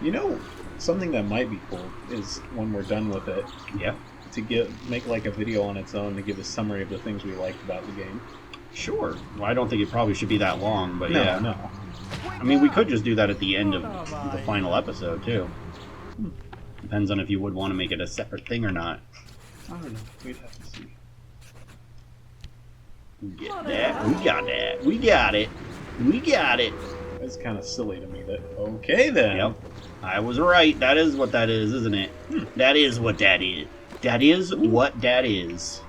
You know, something that might be cool is when we're done with it. Yeah. To make like a video on its own to give a summary of the things we liked about the game. Sure. Well, I don't think it probably should be that long, but yeah. No. I mean, we could just do that at the end of the final episode, too. Depends on if you would want to make it a separate thing or not. I don't know. We'd have to see. Get that. We got that. We got it. We got it. It's kind of silly to me that... Okay, then. Yep. I was right. That is what that is, isn't it? That is what that is. That is what that is.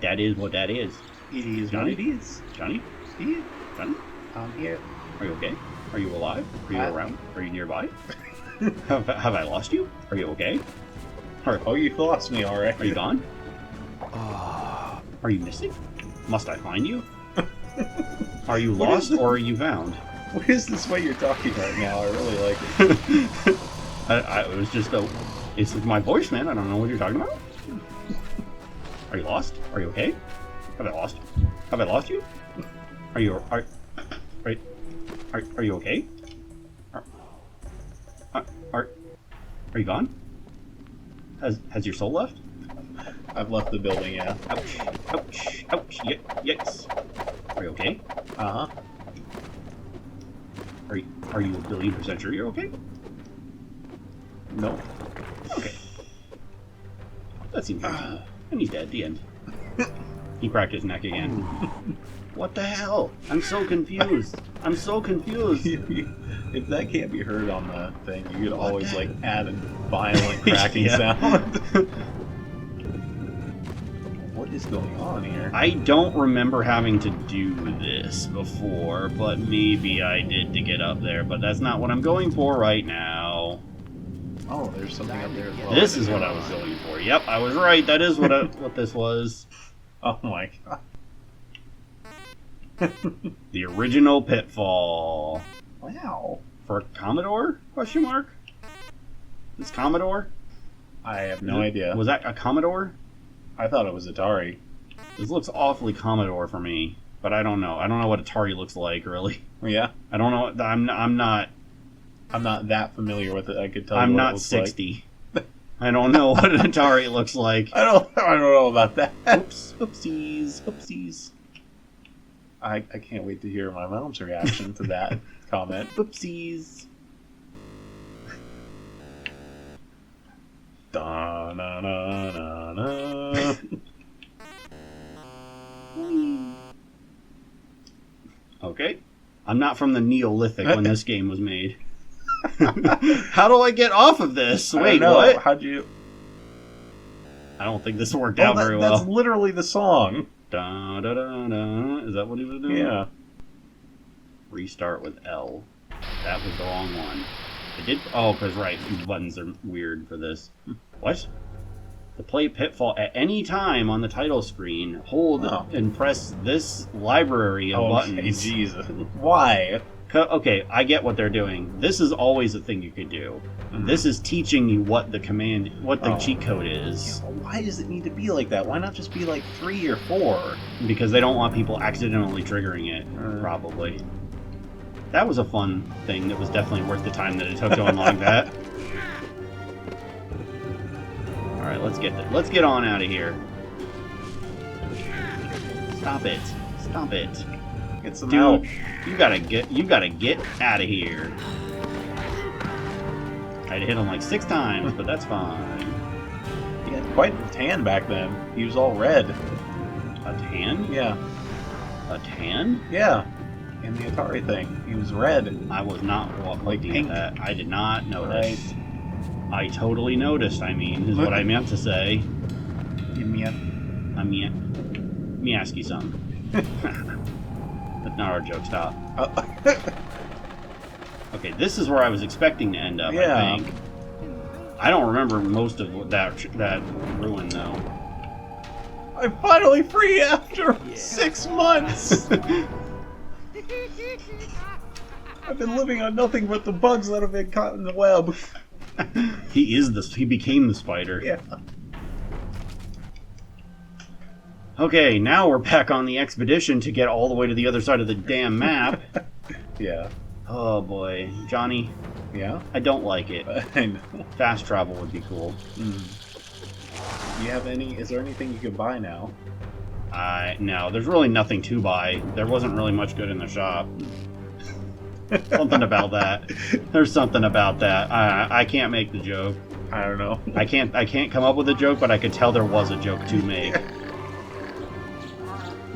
That is what that is. It is Johnny? what it is. Johnny? Yeah. Johnny? I'm here. Are you okay? Are you alive? Are you around? Are you nearby? have I lost you? Are you okay? Oh, you lost me already. Are you gone? Are you missing? Must I find you? Are you lost or are you found? What is this way you're talking right now? I really like it. It was just it's my voice, man. I don't know what you're talking about. Are you lost? Are you okay? Have I lost you? Have I lost you? Are you okay? Are you gone? Has your soul left? I've left the building, yeah. Ouch! Ouch! Ouch! Yikes! Are you okay? Uh-huh. Are you 1,000,000% sure you're okay? No. Okay. That seems reasonable. And he's dead at the end. He cracked his neck again. What the hell? I'm so confused. I'm so confused. If that can't be heard on the thing, you could always like add a violent cracking sound. What is going on here? I don't remember having to do this before, but maybe I did to get up there, but that's not what I'm going for right now. Oh, there's something up there as well. This is what I was going for. Yep, I was right. That is what this was. Oh my god. The original Pitfall. Wow. For Commodore? Question mark? Is Commodore? I have no idea. Was that a Commodore? I thought it was Atari. This looks awfully Commodore for me, but I don't know. I don't know what Atari looks like, really. Yeah? I don't know. I'm not that familiar with it. I could tell you I'm what not it looks 60. Like. I don't know what an Atari looks like. I don't know about that. Oops. Oopsies. I can't wait to hear my mom's reaction to that comment. Oopsies. Da na na na na. Okay. I'm not from the Neolithic when this game was made. How do I get off of this? Wait, what? How'd you... I don't think this worked out very well. That's literally the song. Da, da, da, da. Is that what he was doing? Yeah. Restart with L. That was the wrong one. I did... Oh, because, right, these buttons are weird for this. What? To play Pitfall at any time on the title screen, hold and press this library of buttons. Jesus. Why? Okay, I get what they're doing. This is always a thing you could do. Mm-hmm. This is teaching you what the cheat code is. Yeah, why does it need to be like that? Why not just be like 3 or 4? Because they don't want people accidentally triggering it, probably. That was a fun thing that was definitely worth the time that it took to unlock that. Alright, let's get on out of here. Stop it. Get some Dude, help. You gotta get out of here. I had to hit him like 6 times, but that's fine. He had quite a tan back then. He was all red. A tan? Yeah. A tan? Yeah. In the Atari thing. He was red. I was not looking at that. I did not notice. Right. I totally noticed, is what I meant to say. Give me a... Let me ask you something. That's not our joke, stop. Okay, this is where I was expecting to end up, yeah. I think. I don't remember most of that ruin, though. I'm finally free after 6 months! I've been living on nothing but the bugs that have been caught in the web. He became the spider. Yeah. Okay, now we're back on the expedition to get all the way to the other side of the damn map. Yeah. Oh boy, Johnny, Yeah? I don't like it. I know. Fast travel would be cool. Do you have any... Is there anything you can buy now? No, there's really nothing to buy. There wasn't really much good in the shop. Something about that. There's something about that. I can't make the joke. I don't know. I can't come up with a joke, but I could tell there was a joke to make.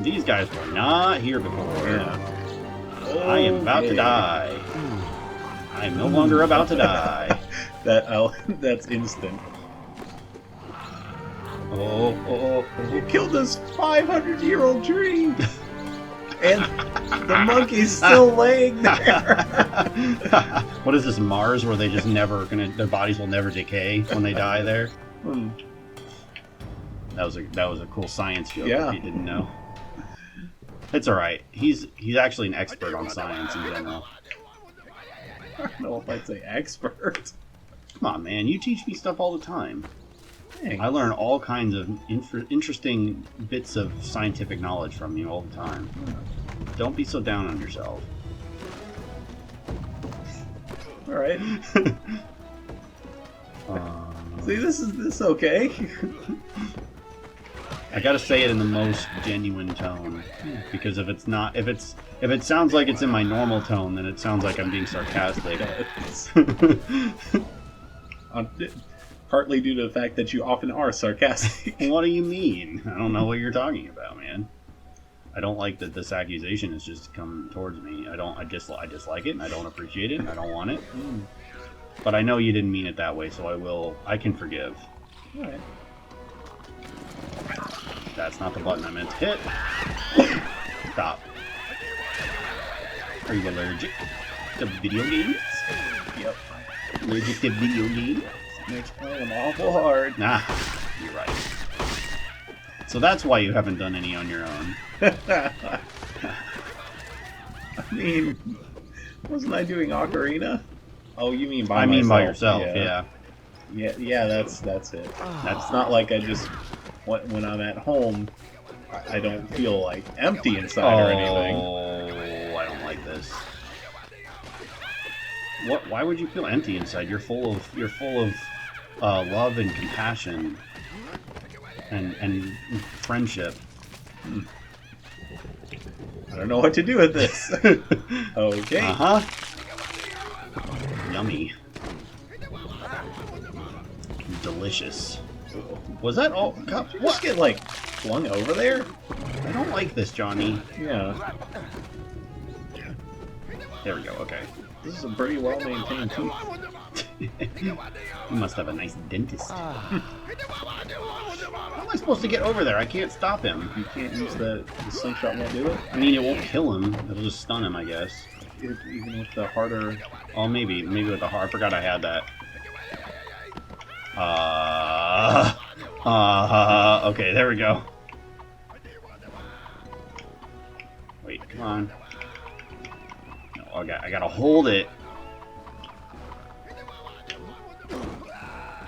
These guys were not here before. Yeah. I am about to die. I am no longer about to die. That's instant. You killed this 500-year-old tree! And the monkey's still laying there! What is this, Mars, where they just never their bodies will never decay when they die there? That was a cool science joke if you didn't know. It's alright. He's actually an expert on science in general. I don't know if I'd say expert. Come on, man. You teach me stuff all the time. Thanks. I learn all kinds of interesting bits of scientific knowledge from you all the time. Don't be so down on yourself. Alright. See, this is okay. I gotta say it in the most genuine tone, because if it sounds like it's in my normal tone, then it sounds like I'm being sarcastic. Partly due to the fact that you often are sarcastic. What do you mean? I don't know what you're talking about, man. I don't like that this accusation has just come towards me. I dislike it, and I don't appreciate it, and I don't want it. But I know you didn't mean it that way, so I can forgive. Alright. That's not the button I meant to hit. Stop. Are you allergic to video games? Yep. Allergic to video games? Makes playing them awful hard. Nah, you're right. So that's why you haven't done any on your own. I mean, wasn't I doing Ocarina? Oh, you mean by myself? By yourself, yeah. Yeah, that's it. That's not like I just, when I'm at home, I don't feel like empty inside or anything. Oh, I don't like this. What? Why would you feel empty inside? You're full of love and compassion and friendship. I don't know what to do with this. Okay. Yummy. Delicious. Was that all? God, Did you just get like flung over there? I don't like this, Johnny. Yeah. There we go. Okay. This is a pretty well maintained tooth. You must have a nice dentist. How am I supposed to get over there? I can't stop him. You can't use the slingshot won't do it? I mean, it won't kill him. It'll just stun him, I guess. Even with the harder... Oh, maybe with the hard. I forgot I had that. Okay, there we go. Wait, come on. No, I gotta hold it.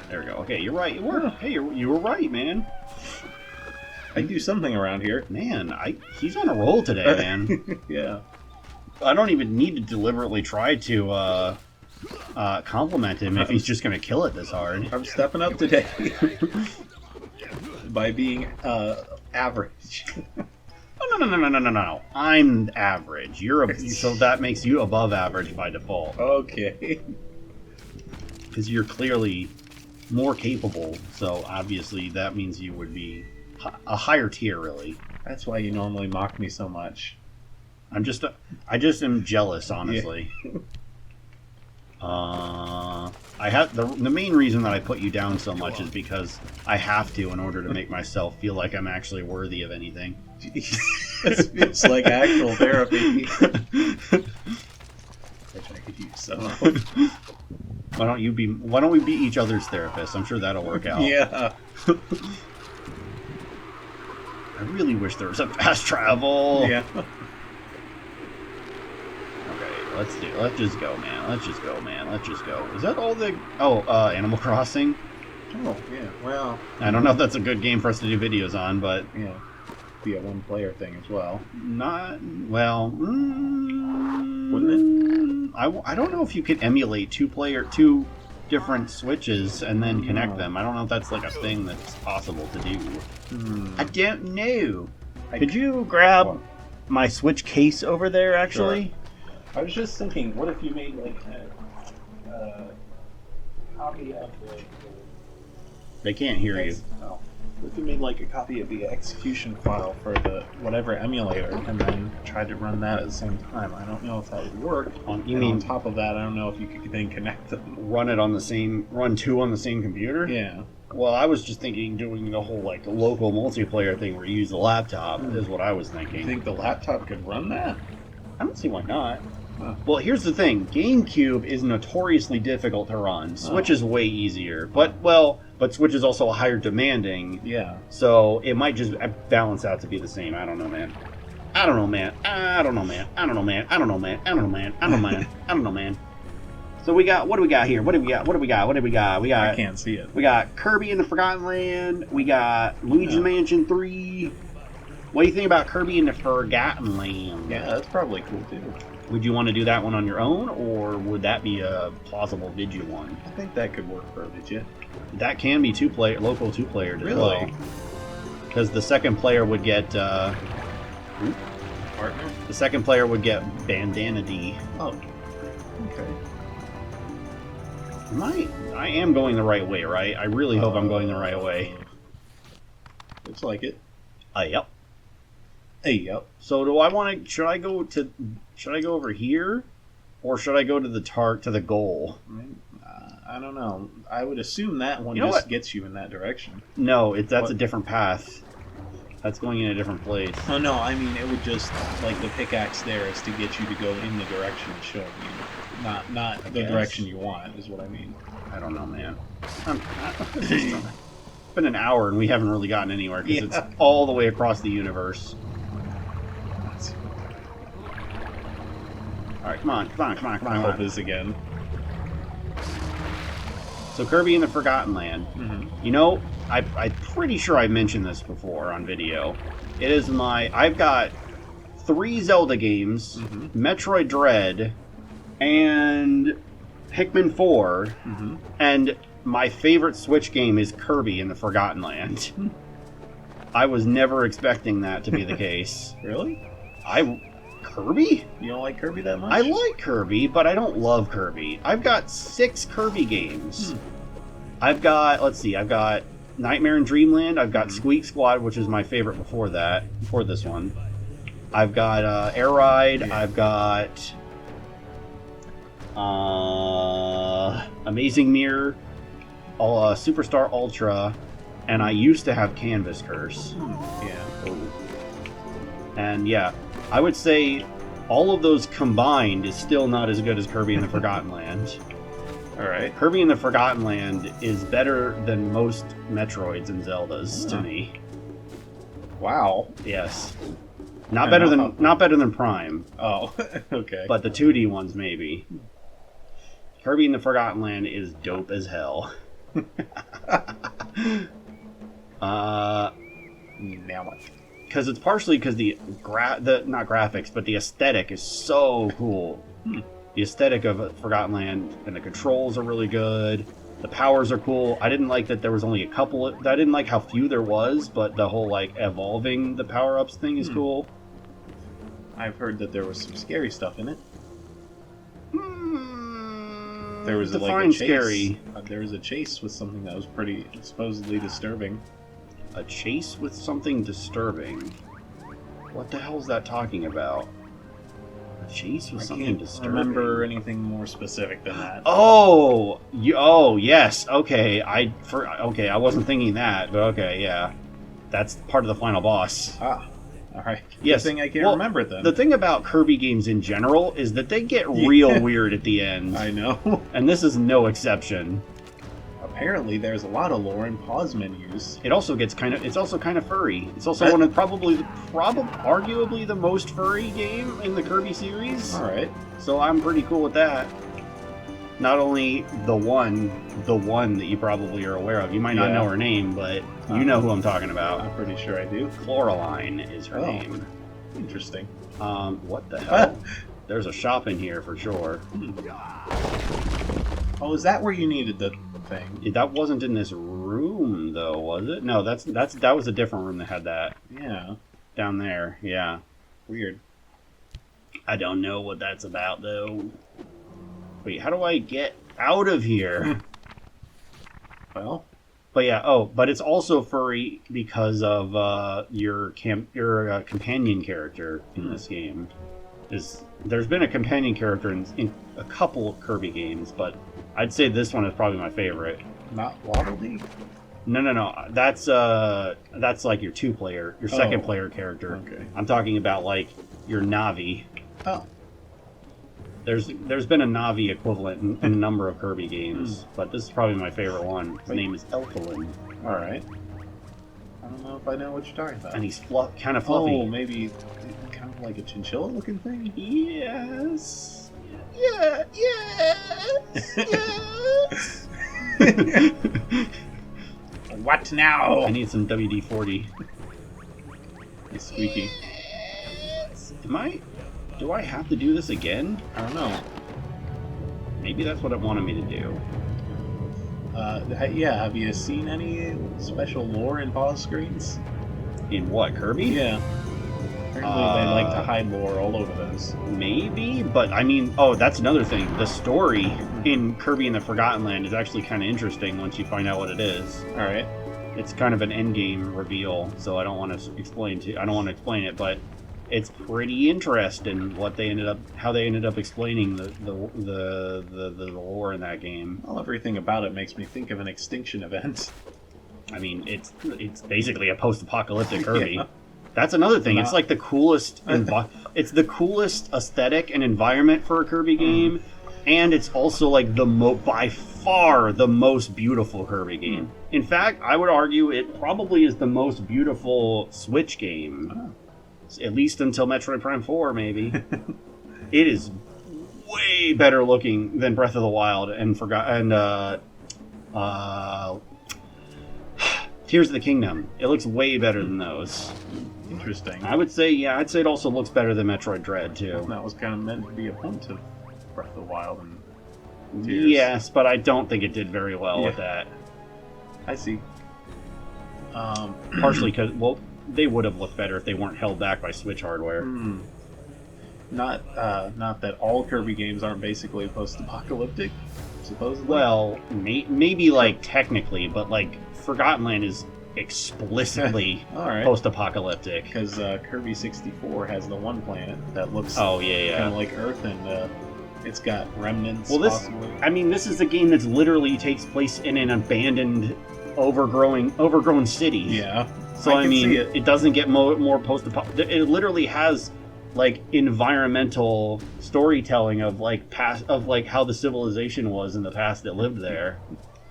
There we go. Okay, you're right. It worked. Hey, you were right, man. I do something around here. Man, he's on a roll today, man. Yeah. I don't even need to deliberately try to compliment him if he's just gonna kill it this hard. I'm stepping up today by being average. No. I'm average. So that makes you above average by default. Okay. Because you're clearly more capable, so obviously that means you would be a higher tier, really. That's why you normally mock me so much. I just am jealous, honestly. Yeah. I have the main reason that I put you down so much is because I have to in order to make myself feel like I'm actually worthy of anything. It's like actual therapy. Which I could use some of. Why don't we be each other's therapists? I'm sure that'll work out. Yeah. I really wish there was a fast travel. Yeah. Okay, let's just go, man. Let's just go. Is that all the... Oh, Animal Crossing? Oh, yeah. Well... I don't know if that's a good game for us to do videos on, but... Yeah. Be a one-player thing as well. Not... Well... Wouldn't it? I don't know if you could emulate two different switches and then connect them. I don't know if that's like a thing that's possible to do. I don't know. Could you grab my Switch case over there, actually? Sure. I was just thinking, what if you made like a copy of the... They can't hear you. Oh. What if you made like a copy of the execution file for the whatever emulator and then tried to run that at the same time? I don't know if that would work. On top of that, I don't know if you could then connect them. Run two on the same computer? Yeah. Well, I was just thinking doing the whole like local multiplayer thing where you use the laptop is what I was thinking. You think the laptop could run that? I don't see why not. Well, here's the thing. GameCube is notoriously difficult to run. Switch is way easier. But Switch is also higher demanding. Yeah. So it might just balance out to be the same. I don't know, man. I don't know, man. So what do we got here? What do we got? I can't see it. We got Kirby in the Forgotten Land. We got Luigi's Mansion 3. What do you think about Kirby in the Forgotten Land? Yeah, that's probably cool too. Would you want to do that one on your own, or would that be a plausible Vidya one? I think that could work for a Vidya. That can be local two-player as really? well. Because the second player would get partner. The second player would get Bandana D. Oh, okay. I am going the right way, right? I really hope I'm going the right way. Looks like it. Yep. Hey, yep. So do I want to? Should I go over here, or should I go to the goal? I don't know. I would assume that one gets you in that direction. No, that's a different path. That's going in a different place. Oh no, I mean it would just like the pickaxe there is to get you to go in the direction it's showing you, not the direction you want. Is what I mean. I don't know, man. It's been an hour and we haven't really gotten anywhere because it's all the way across the universe. Alright, come on. I'll hope this again. So Kirby in the Forgotten Land. Mm-hmm. You know, I'm pretty sure I mentioned this before on video. It is I've got 3 Zelda games, Metroid Dread, and Pikmin 4, and my favorite Switch game is Kirby in the Forgotten Land. I was never expecting that to be the case. Really? Kirby? You don't like Kirby that much? I like Kirby, but I don't love Kirby. I've got 6 Kirby games. I've got Nightmare in Dreamland. I've got Squeak Squad, which is my favorite before this one. I've got Air Ride. Yeah. I've got Amazing Mirror, Superstar Ultra, and I used to have Canvas Curse. Yeah. And yeah, I would say all of those combined is still not as good as Kirby in the Forgotten Land. Alright. Kirby in the Forgotten Land is better than most Metroids and Zeldas to me. Wow. Yes. Not better than Prime. Oh, okay. But the 2D ones maybe. Kirby in the Forgotten Land is dope as hell. Now what? Because it's partially because the not graphics, but the aesthetic is so cool. The aesthetic of Forgotten Land and the controls are really good. The powers are cool. I didn't like that there was only a couple. I didn't like how few there was, but the whole like evolving the power-ups thing is cool. I've heard that there was some scary stuff in it. There was like a chase. Scary. There was a chase with something that was pretty supposedly disturbing. A chase with something disturbing? What the hell is that talking about? A chase with something disturbing? I can't remember anything more specific than that. Oh, yes. Okay, I wasn't thinking that, but okay, yeah, that's part of the final boss. Ah, all right. Yes. Good thing I can't remember it then. The thing about Kirby games in general is that they get real weird at the end. I know, and this is no exception. Apparently, there's a lot of lore in pause menus. It also gets it's also kind of furry. It's also one of arguably the most furry game in the Kirby series. All right. So I'm pretty cool with that. Not only the one that you probably are aware of. You might not know her name, but you know who I'm talking about. I'm pretty sure I do. Coraline is her name. Interesting. What the hell? There's a shop in here for sure. Oh, is that where you needed the thing? That wasn't in this room, though, was it? No, that was a different room that had that. Yeah. Down there, yeah. Weird. I don't know what that's about, though. Wait, how do I get out of here? Well... But yeah, but it's also furry because of your companion character in this game. There's been a companion character in a couple of Kirby games, but I'd say this one is probably my favorite. Not Waddle Dee? No. That's like your second player character. Okay. I'm talking about like your Navi. Oh. There's been a Navi equivalent in a number of Kirby games, but this is probably my favorite one. His name is Elfilin. Alright. I don't know if I know what you're talking about. And he's kind of fluffy. Oh, maybe kind of like a chinchilla-looking thing? Yes. Yeah. Yes. What now? I need some WD-40. It's squeaky. Do I have to do this again? I don't know. Maybe that's what it wanted me to do. Yeah, have you seen any special lore in pause screens? In what, Kirby? Yeah. Apparently they like to hide lore all over those. Maybe, but I mean, that's another thing. The story in Kirby and the Forgotten Land is actually kind of interesting once you find out what it is. Alright. It's kind of an endgame reveal, so I don't want to explain it, but it's pretty interesting how they ended up explaining the lore in that game. Well, everything about it makes me think of an extinction event. I mean, it's basically a post-apocalyptic Kirby. Yeah. That's another thing. It's like the coolest. It's the coolest aesthetic and environment for a Kirby game, and it's also like by far the most beautiful Kirby game. In fact, I would argue it probably is the most beautiful Switch game. At least until Metroid Prime 4, maybe. It is way better looking than Breath of the Wild and Tears of the Kingdom. It looks way better than those. Interesting. I'd say it also looks better than Metroid Dread, too. That was kind of meant to be a point of Breath of the Wild and Tears. Yes, but I don't think it did very well with that. I see. Partially because, they would have looked better if they weren't held back by Switch hardware. Not that all Kirby games aren't basically post-apocalyptic, supposedly. Well, maybe like technically, but like Forgotten Land is explicitly post-apocalyptic. Because Kirby 64 has the one planet that looks kind of like Earth, and it's got remnants. Well, this is a game that literally takes place in an abandoned, overgrown city. Yeah. So I mean, it doesn't get more post-apocalyptic. It literally has like environmental storytelling of like how the civilization was in the past that lived there,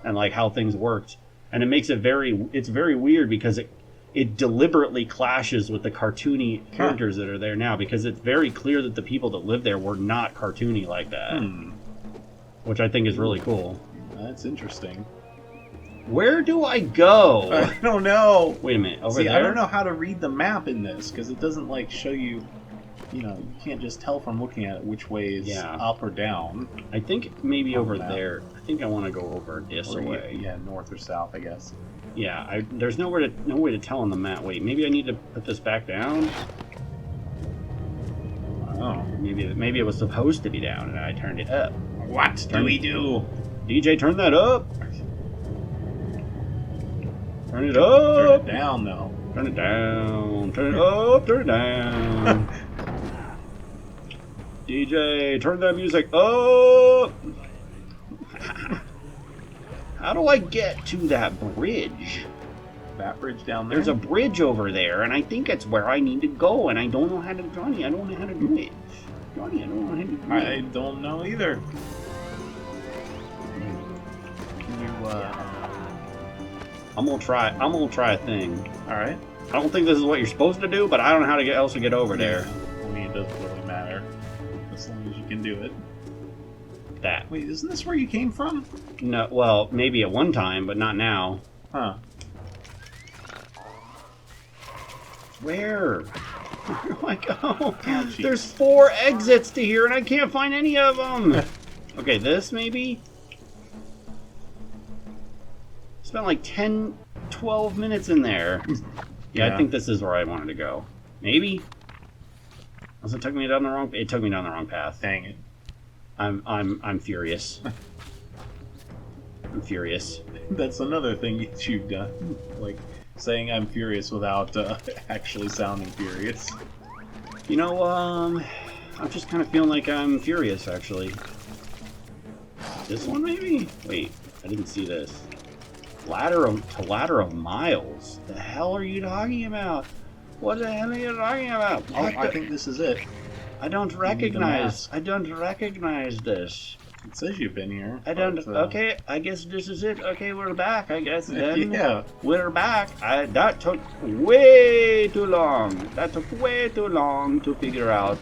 and like how things worked. And it makes it's very weird because it deliberately clashes with the cartoony characters that are there now, because it's very clear that the people that lived there were not cartoony like that, which I think is really cool. That's interesting. Where do I go? I don't know. Wait a minute. Over there? I don't know how to read the map in this, because it doesn't like show you. You can't just tell from looking at it which way is up or down. I think maybe over there. I think I want to go over this way. Yeah, north or south, I guess. Yeah, there's no way to tell on the map. Wait, maybe I need to put this back down. Oh, maybe it was supposed to be down, and I turned it up. What do we do? DJ, turn that up. Turn it up. Turn it down, though. Turn it down. Turn it up. Turn it down. DJ, turn that music up. How do I get to that bridge? That bridge down there? There's a bridge over there, and I think it's where I need to go, and I don't know how to, Johnny, I don't know how to do it. Johnny, I don't know how to do it. I don't know either. Can you, I'm gonna try a thing. Alright. I don't think this is what you're supposed to do, but I don't know how to else to get over there. I mean, it doesn't really matter. As long as you can do it. That. Wait, isn't this where you came from? No, well, maybe at one time, but not now. Huh. Where? Like, oh, Ouchie. there's 4 exits to here, and I can't find any of them. Okay, this maybe? Spent like 10, 12 minutes in there. Yeah, I think this is where I wanted to go. Maybe? Unless it took me down the wrong... It took me down the wrong path. Dang it. I'm furious. I'm furious. That's another thing you've done. Like, saying I'm furious without actually sounding furious. You know, I'm just kind of feeling like I'm furious, actually. This one, maybe? Wait, I didn't see this. Ladder of miles. The hell are you talking about? What the hell are you talking about? Oh, I think this is it. I don't recognize this. It says you've been here. I don't. Okay, I guess this is it. Okay, we're back. I guess then. Yeah. We're back. That took way too long. That took way too long to figure out.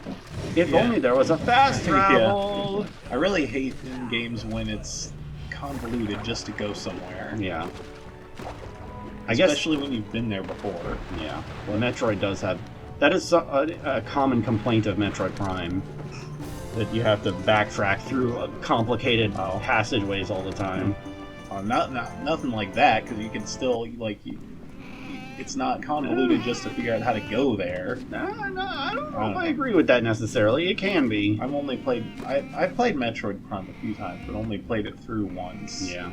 If only there was a fast travel. I really hate in games when it's convoluted just to go somewhere. Yeah. Especially when you've been there before. Yeah. Well, Metroid does have. That is a common complaint of Metroid Prime. That you have to backtrack through complicated passageways all the time. Nothing like that, because you can still, like, it's not convoluted just to figure out how to go there. No, I don't know if I agree with that necessarily. It can be. I've played Metroid Prime a few times, but only played it through once. Yeah.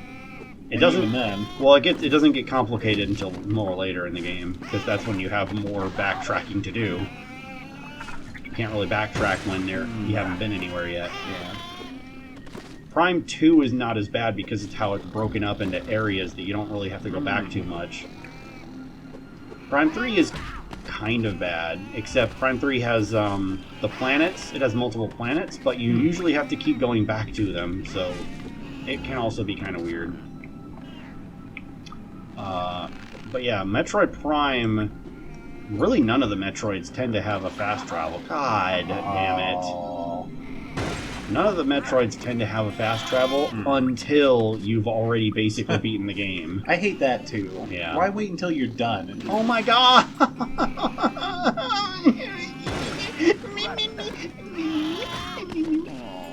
It doesn't. Even then, well, it doesn't get complicated until more later in the game, because that's when you have more backtracking to do. You can't really backtrack when you haven't been anywhere yet. Yeah. Prime 2 is not as bad because it's how it's broken up into areas that you don't really have to go back too much. Prime 3 is kind of bad, except Prime 3 has the planets. It has multiple planets, but you usually have to keep going back to them, so it can also be kind of weird. But yeah, Metroid Prime... Really, none of the Metroids tend to have a fast travel. God damn it. None of the Metroids tend to have a fast travel until you've already basically beaten the game. I hate that too. Yeah. Why wait until you're done? Oh my god!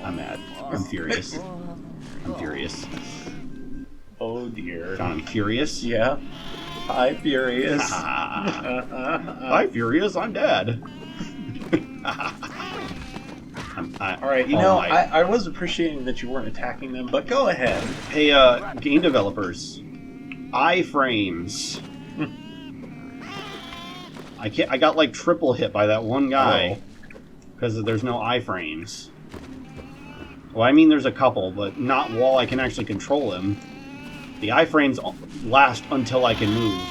I'm mad. I'm furious. I'm furious. Oh dear. John, I'm curious. Yeah. Hi, Furious. Hi, Furious. I'm dead. Alright, I was appreciating that you weren't attacking them, but go ahead. Hey, game developers. Iframes. I got like triple hit by that one guy. Because there's no iframes. Well, I mean there's a couple, but not while I can actually control him. The iframes last until I can move,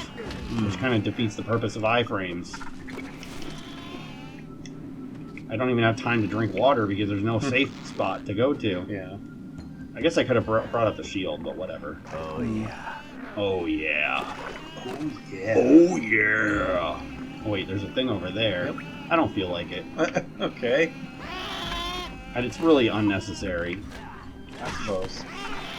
which kind of defeats the purpose of iframes. I don't even have time to drink water because there's no safe spot to go to. Yeah. I guess I could have brought up the shield, but whatever. Oh yeah. Oh yeah. Oh yeah. Oh yeah. Oh, wait, there's a thing over there. Yep. I don't feel like it. Okay. And it's really unnecessary. I suppose.